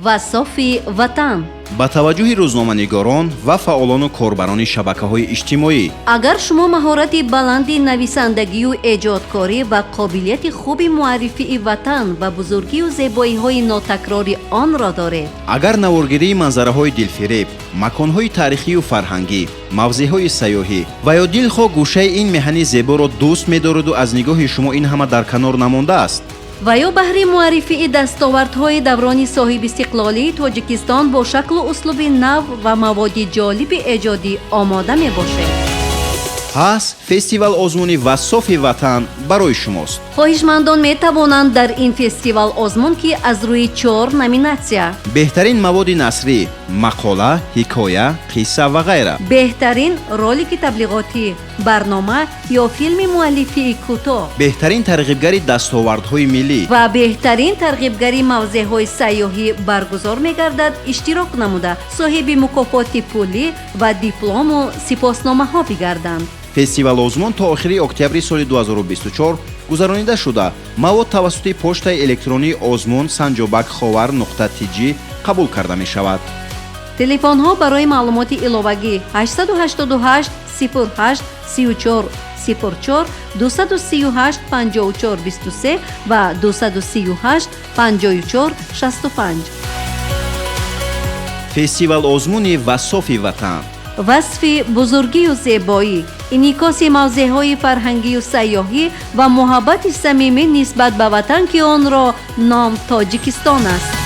Вассофи Ватан. ба таваҷҷӯҳи рӯзноманигорон ва фаъолону корбарони шабакаҳои иҷтимоӣ. Агар шумо маҳорати баланди нависандагию эҷодкорӣ ва қобилияти хуби муаррифии ватан ва бузургию зебоиҳои нотакрори онро доред, агар наворгирии манзараҳои дилфиреб, маконҳои таърихию фарҳангӣ, мавзеъҳои сайёҳӣ ва ё дилхоҳ гӯшаи ин меҳани зеборо дӯст медориду аз нигоҳи шумо ин ҳама дар канор намондааст, ва ё баҳри муаррифии дастовардҳои даврони соҳибистиқлолии Тоҷикистон бо шаклу услуби нав ва маводи ҷолиби эҷодӣ омода мебошед. пас фестивал-озмуни Вассофи Ватан барои шумост. хоҳишмандон метавонанд дар ин фестивал-озмун, ки аз рӯи 4 номинатсия: беҳтарин маводи насрӣ, мақола, ҳикоя, қисса ва ғайра, беҳтарин ролики таблиғотӣ, барнома ё филми муаллифии кӯтоҳ, беҳтарин тарғибгари дастовардҳои миллӣ ва беҳтарин тарғибгари мавзеъҳои сайёҳӣ баргузор мегардад, иштирок намуда соҳиби мукофоти пулӣ ва диплому сипосномаҳо бигарданд. фестивал-озмун то охири октябри соли 2024 гузаронида шуда мавод тавассути почтаи электронии озмун sanjobak-khovar.tg қабул карда мешавад. телефонҳо барои маълумоти иловагӣ 888 08 34 04 238 54 23 ва 238 54 65. фестивал-озмуни Вассофи Ватан. васфи бузургию зебоӣ, инъикоси мавзеъҳои фарҳангию сайёҳӣ ва муҳаббати самимӣ нисбат ба ватан, ки онро ном Тоҷикистон аст.